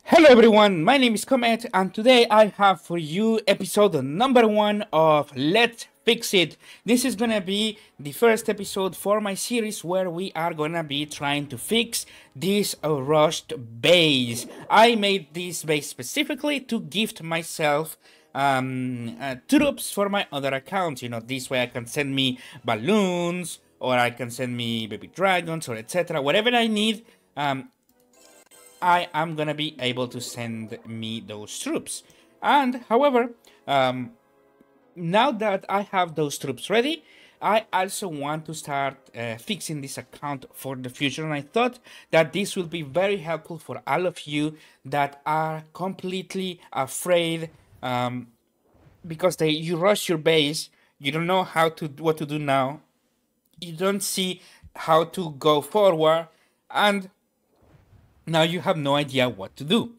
Hello everyone, my name is Comet and today I have for you episode number 1 of Let's Fix It. This is gonna be the first episode for my series where we are gonna be trying to fix this rushed base. I made this base specifically to gift myself troops for my other account. This way I can send me balloons or I can send me baby dragons or etc. Whatever I need. I am gonna be able to send me those troops. And however, now that I have those troops ready, I also want to start fixing this account for the future. And I thought that this will be very helpful for all of you that are completely afraid because you rush your base, you don't know what to do now, you don't see how to go forward, and now you have no idea what to do.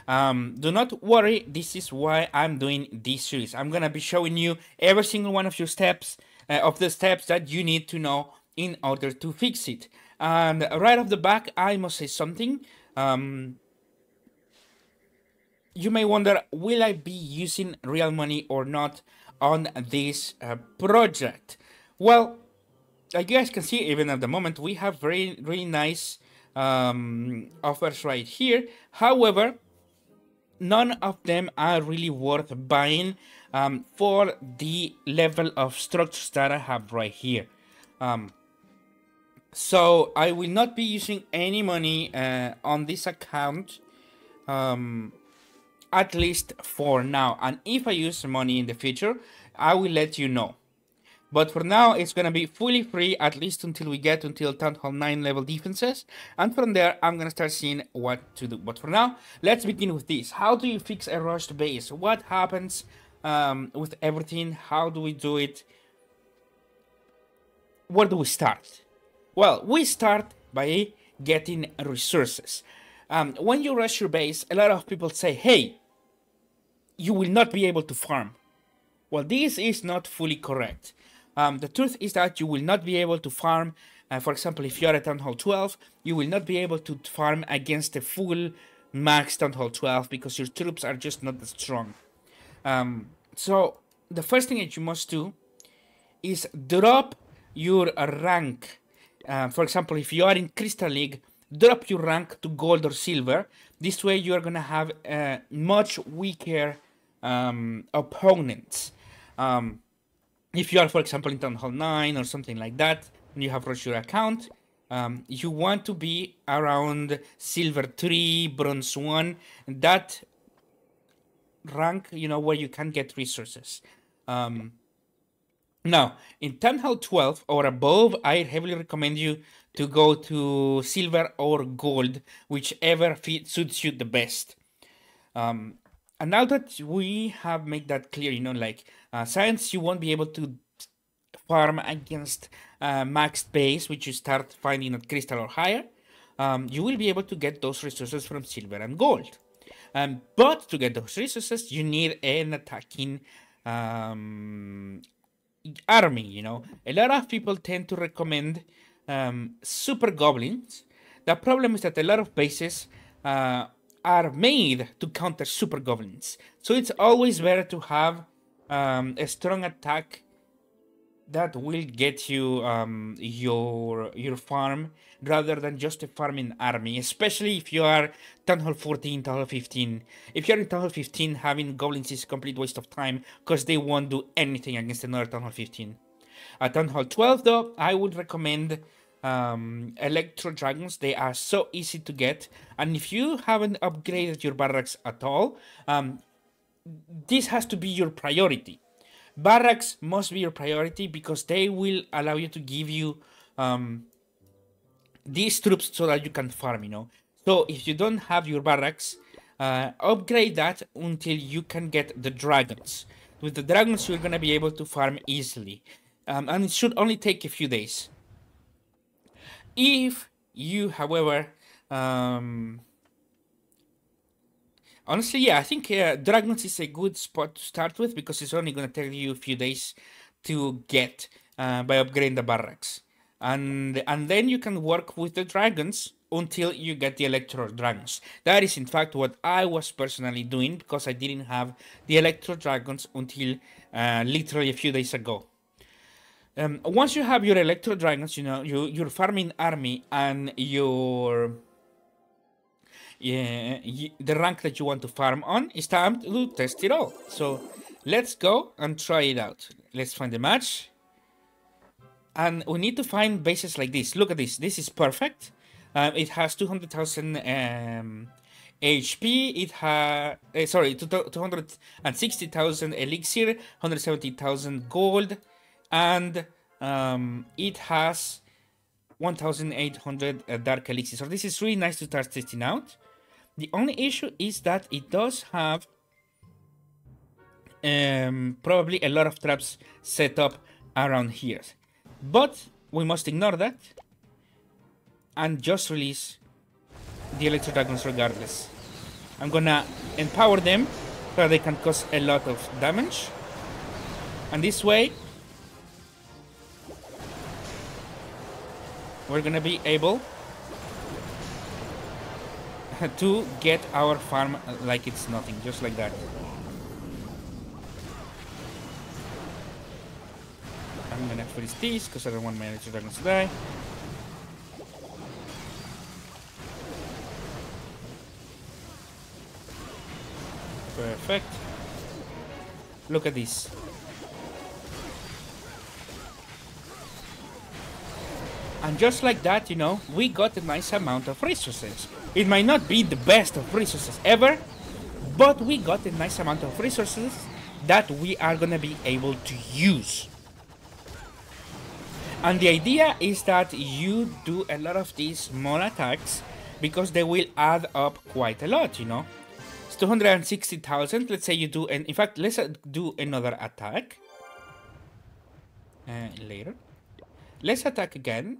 Do not worry, this is why I'm doing this series. I'm gonna be showing you every single one of your steps, of the steps that you need to know in order to fix it. And right off the back, I must say something. You may wonder, will I be using real money or not on this project? Well, like you guys can see, even at the moment, we have very, really nice offers right here. However, none of them are really worth buying for the level of structures that I have right here. So I will not be using any money on this account, at least for now. And if I use money in the future, I will let you know. But for now, it's going to be fully free, at least until we get until Town Hall 9 level defenses. And from there, I'm going to start seeing what to do. But for now, let's begin with this. How do you fix a rushed base? What happens with everything? How do we do it? Where do we start? Well, we start by getting resources. When you rush your base, a lot of people say, hey, you will not be able to farm. Well, this is not fully correct. The truth is that you will not be able to farm. For example, if you're at Town Hall 12, you will not be able to farm against the full max Town Hall 12 because your troops are just not that strong. So the first thing that you must do is drop your rank. For example, if you are in Crystal League, drop your rank to gold or silver. This way you are going to have much weaker opponents. If you are, for example, in Town Hall 9 or something like that, and you have rushed your account, you want to be around Silver 3, Bronze 1, that rank, where you can get resources. Now, in Town Hall 12 or above, I heavily recommend you to go to Silver or Gold, whichever suits you the best. And now that we have made that clear, science, you won't be able to farm against maxed base, which you start finding at crystal or higher. You will be able to get those resources from silver and gold. But to get those resources, you need an attacking army. A lot of people tend to recommend super goblins. The problem is that a lot of bases are made to counter super goblins. So it's always better to have a strong attack that will get you your farm rather than just a farming army, especially if you are Town Hall 14, Town Hall 15. If you're in Town Hall 15, having goblins is a complete waste of time because they won't do anything against another Town Hall 15. At Town Hall 12, though, I would recommend Electro Dragons. They are so easy to get, and if you haven't upgraded your barracks at all, this has to be your priority. Barracks must be your priority because they will allow you to give you these troops so that you can farm, So if you don't have your barracks, upgrade that until you can get the dragons. With the dragons, you're going to be able to farm easily. And it should only take a few days. If you, however, honestly, yeah, I think dragons is a good spot to start with because it's only going to take you a few days to get by upgrading the barracks. And then you can work with the dragons until you get the Electro Dragons. That is in fact what I was personally doing, because I didn't have the Electro Dragons until literally a few days ago. Once you have your Electro Dragons, you know, your farming army and your the rank that you want to farm on, it's time to test it all. So let's go and try it out. Let's find the match. And we need to find bases like this. Look at this. This is perfect. It has 200,000 HP. It has, 260,000 elixir, 170,000 gold, and it has 1,800 dark elixir. So this is really nice to start testing out. The only issue is that it does have probably a lot of traps set up around here. But we must ignore that and just release the Electro Dragons regardless. I'm gonna empower them so they can cause a lot of damage. And this way, we're gonna be able to get our farm like it's nothing, just like that. I'm gonna freeze these because I don't want my Electro Dragons to die. Perfect. Look at this. And just like that, you know, we got a nice amount of resources. It might not be the best of resources ever, but we got a nice amount of resources that we are gonna be able to use. And the idea is that you do a lot of these small attacks because they will add up quite a lot, you know. It's 260,000. Let's say you do, and in fact, let's do another attack later. Let's attack again.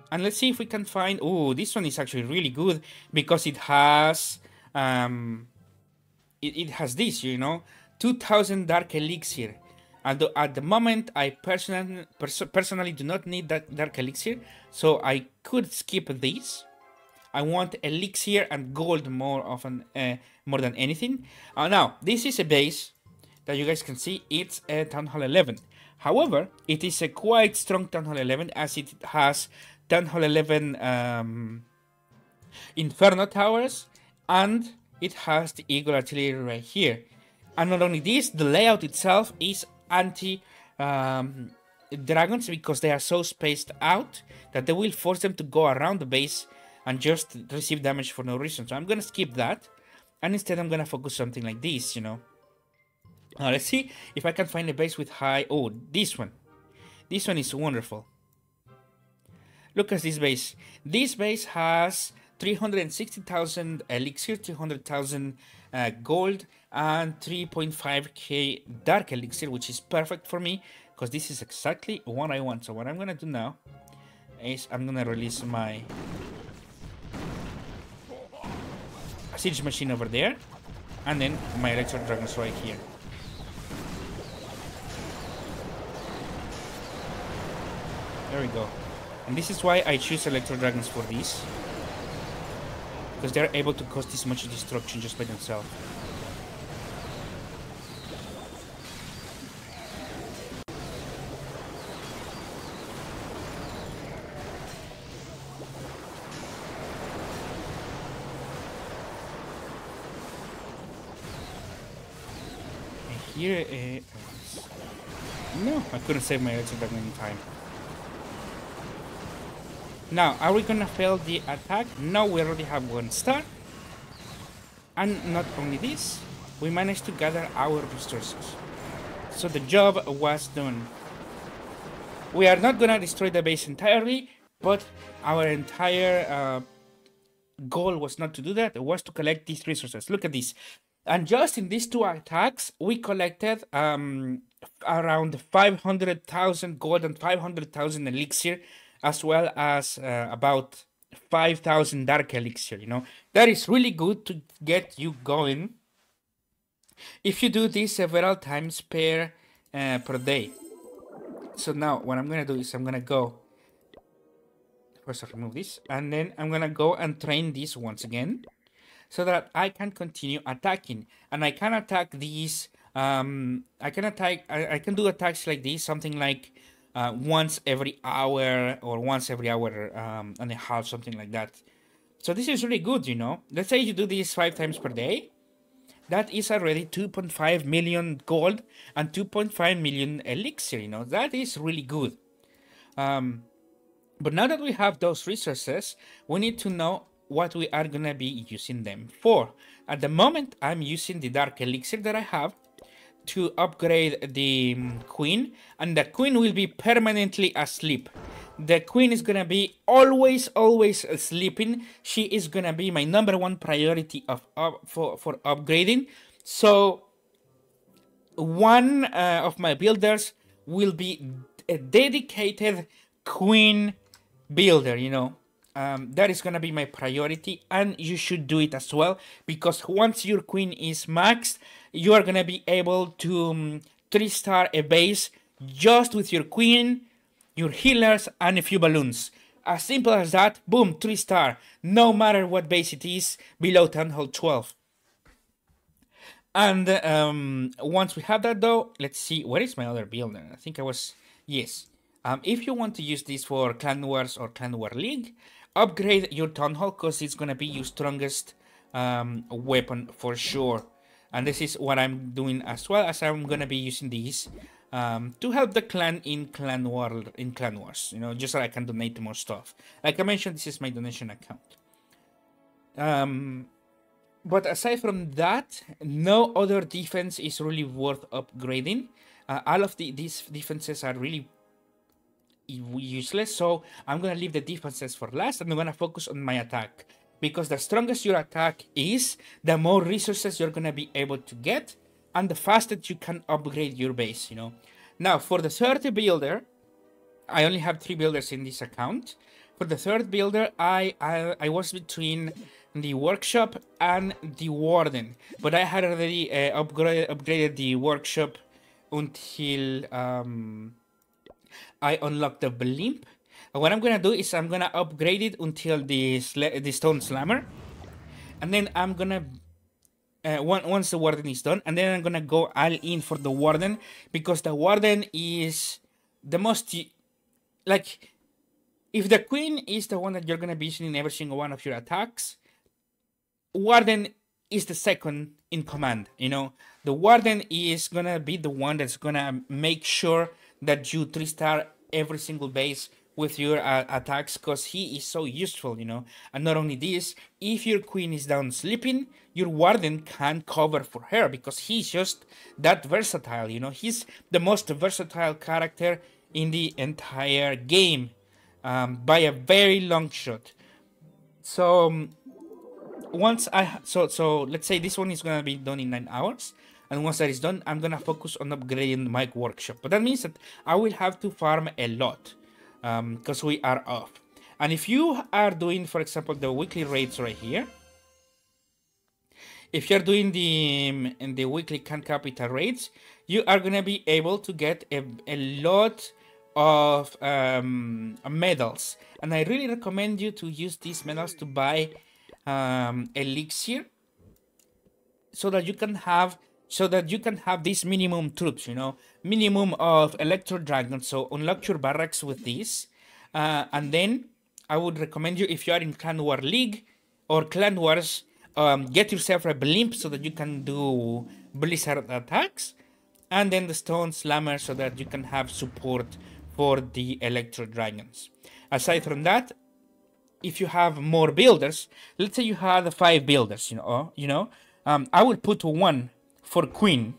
And let's see if we can find... Oh, this one is actually really good because it has... it has this, you know, 2,000 dark elixir. And at the moment, I personally do not need that dark elixir, so I could skip this. I want elixir and gold more often, more than anything. Now, this is a base that you guys can see. It's a Town Hall 11. However, it is a quite strong Town Hall 11 as it has Town Hall 11 Inferno Towers, and it has the Eagle Artillery right here. And not only this, the layout itself is anti-dragons because they are so spaced out that they will force them to go around the base and just receive damage for no reason. So I'm gonna skip that, and instead I'm gonna focus something like this, you know. Now let's see if I can find a base with high... Oh, this one. This one is wonderful. Look at this base. This base has 360,000 elixir, 200,000 gold, and 3.5k dark elixir, which is perfect for me because this is exactly what I want. So what I'm gonna do now is I'm gonna release my siege machine over there, and then my Electro Dragons right here. There we go. And this is why I choose Electro Dragons for this, because they're able to cause this much destruction just by themselves. And here, no, I couldn't save my Electro Dragon in time. Now, are we gonna fail the attack? No, we already have 1 star. And not only this, we managed to gather our resources. So the job was done. We are not gonna destroy the base entirely, but our entire goal was not to do that. It was to collect these resources. Look at this. And just in these 2 attacks, we collected around 500,000 gold and 500,000 elixir, as well as about 5,000 dark elixir, you know. That is really good to get you going if you do this several times per day. So now what I'm gonna do is I'm gonna go first. I'll remove this, and then I'm gonna go and train this once again, so that I can continue attacking, and I can attack these. I can attack. I can do attacks like this, something like once every hour or once every hour and a half, something like that. So this is really good, you know. Let's say you do this 5 times per day. That is already 2.5 million gold and 2.5 million elixir, you know. That is really good. But now that we have those resources, we need to know what we are gonna be using them for. At the moment, I'm using the dark elixir that I have to upgrade the queen, and the queen will be permanently asleep. The queen is gonna be always sleeping. She is gonna be my #1 priority for upgrading. So one of my builders will be a dedicated queen builder, you know. That is gonna be my priority, and you should do it as well, because once your queen is maxed, you are gonna be able to 3-star a base just with your queen, your healers, and a few balloons. As simple as that. Boom, 3-star, no matter what base it is below Town Hall 12. And once we have that though, let's see, where is my other builder? I think I was, yes. If you want to use this for Clan Wars or Clan War League, upgrade your Town Hall, because it's going to be your strongest weapon for sure. And this is what I'm doing, as well as I'm going to be using these to help the clan in Clan Wars, you know, just so I can donate more stuff. Like I mentioned, this is my donation account. But aside from that, no other defense is really worth upgrading. All of these defenses are really useless, so I'm gonna leave the defenses for last, and I'm gonna focus on my attack, because the strongest your attack is, the more resources you're gonna be able to get, and the faster you can upgrade your base, you know. Now for the third builder, I only have 3 builders in this account. For the third builder, I was between the workshop and the warden, but I had already upgraded the workshop until I unlock the blimp. And what I'm gonna do is I'm gonna upgrade it until the stone slammer, and then I'm gonna once the warden is done, and then I'm gonna go all in for the warden, because the warden is the most, like, if the queen is the one that you're gonna be using in every single one of your attacks, warden is the second in command, you know. The warden is gonna be the one that's gonna make sure that you 3-star every single base with your attacks, because he is so useful, you know. And not only this, if your queen is down sleeping, your warden can cover for her, because he's just that versatile, you know. He's the most versatile character in the entire game, by a very long shot. So once so let's say this one is gonna be done in 9 hours, and once that is done, I'm gonna focus on upgrading my workshop. But that means that I will have to farm a lot, because we are off. And if you are doing, for example, the weekly raids right here, if you're doing the weekly Can Capital raids, you are gonna be able to get a lot of medals, and I really recommend you to use these medals to buy elixir, so that you can have these minimum troops, you know, minimum of electro dragons. So unlock your barracks with this, and then I would recommend you, if you are in Clan War League or Clan Wars, get yourself a blimp so that you can do blizzard attacks, and then the stone slammer so that you can have support for the electro dragons. Aside from that, if you have more builders, let's say you have 5 builders, I will put 1 for queen,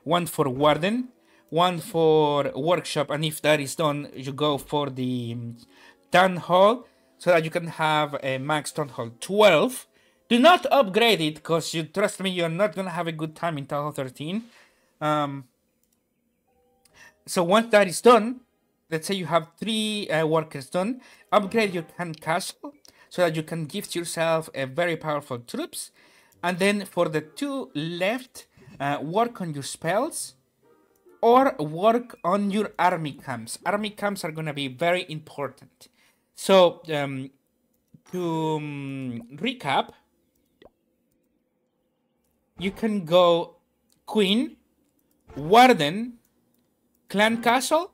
1 for warden, 1 for workshop, and if that is done, you go for the town hall, so that you can have a max town hall 12. Do not upgrade it, because you trust me, you're not gonna have a good time in town hall 13. So once that is done, let's say you have 3 workers done, upgrade your castle so that you can gift yourself a very powerful troops. And then for the 2 left, work on your spells. or work on your army camps. Army camps are gonna be very important. So to recap, you can go Queen, Warden, Clan Castle,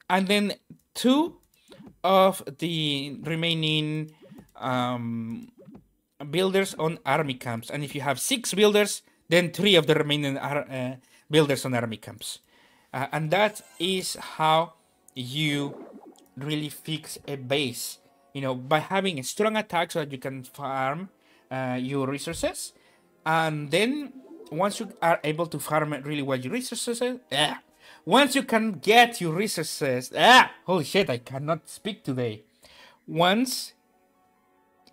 and then 2 of the remaining builders on army camps. And if you have 6 builders, then 3 of the remaining builders on army camps. And that is how you really fix a base. You know, by having a strong attack so that you can farm your resources. And then once you are able to farm really well your resources, once you can get your resources, holy shit, I cannot speak today. Once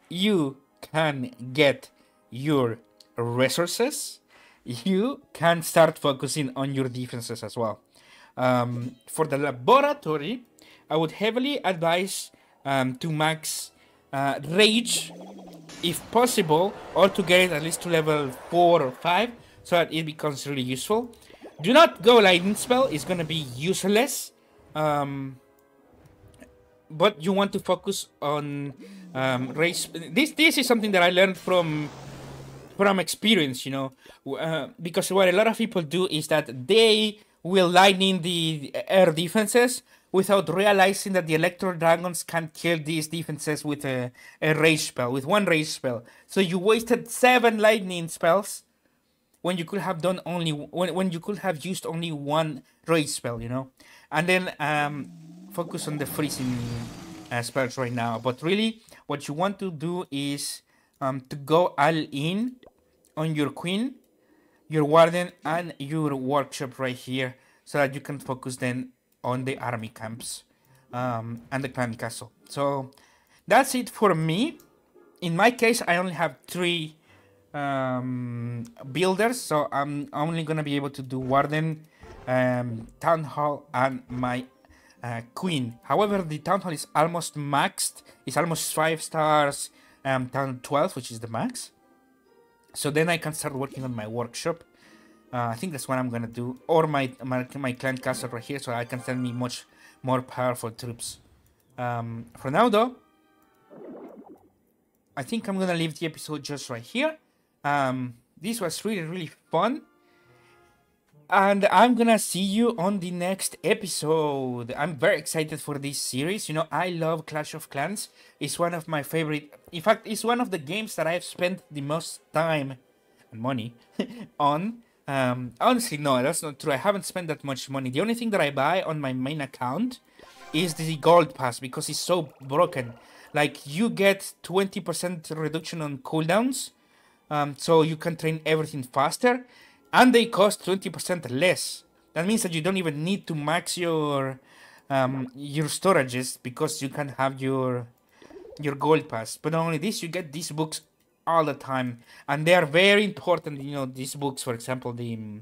you can get your resources, you can start focusing on your defenses as well. For the laboratory, I would heavily advise to max rage if possible, or to get it at least to level 4 or 5 so that it becomes really useful. Do not go lightning spell, it's gonna be useless. But you want to focus on rage. This is something that I learned from experience, you know, because what a lot of people do is that they will lightning the air defenses without realizing that the electro dragons can kill these defenses with a rage spell, with 1 rage spell. So you wasted 7 lightning spells when you could have done only when you could have used only 1 rage spell, you know. And then focus on the freezing spells right now. But really, what you want to do is to go all in on your queen, your warden, and your workshop right here, so that you can focus then on the army camps and the clan castle. So that's it for me. In my case, I only have 3 builders, so I'm only gonna be able to do warden, town hall, and my queen. However, the town hall is almost maxed. It's almost 5 stars, town 12, which is the max. So then I can start working on my workshop. I think that's what I'm gonna do, or my clan castle right here, so I can send me much more powerful troops. For now, though, I think I'm gonna leave the episode just right here. This was really fun, and I'm gonna see you on the next episode. I'm very excited for this series. You know, I love Clash of Clans. It's one of my favorite. In fact, it's one of the games that I've spent the most time and money on. Honestly, no, that's not true. I haven't spent that much money. The only thing that I buy on my main account is the gold pass, because it's so broken. Like, you get 20% reduction on cooldowns, so you can train everything faster, and they cost 20% less. That means that you don't even need to max your storages, because you can have your gold pass. But not only this, you get these books all the time, and they are very important. You know, these books, for example, the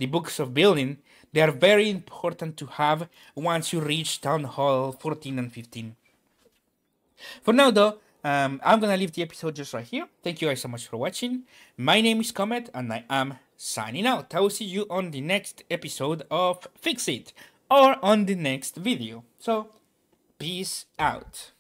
books of building, they are very important to have once you reach Town Hall 14 and 15. For now, though, I'm gonna leave the episode just right here. Thank you guys so much for watching. My name is Comet, and I am signing out. I will see you on the next episode of Fix It, or on the next video. So, peace out.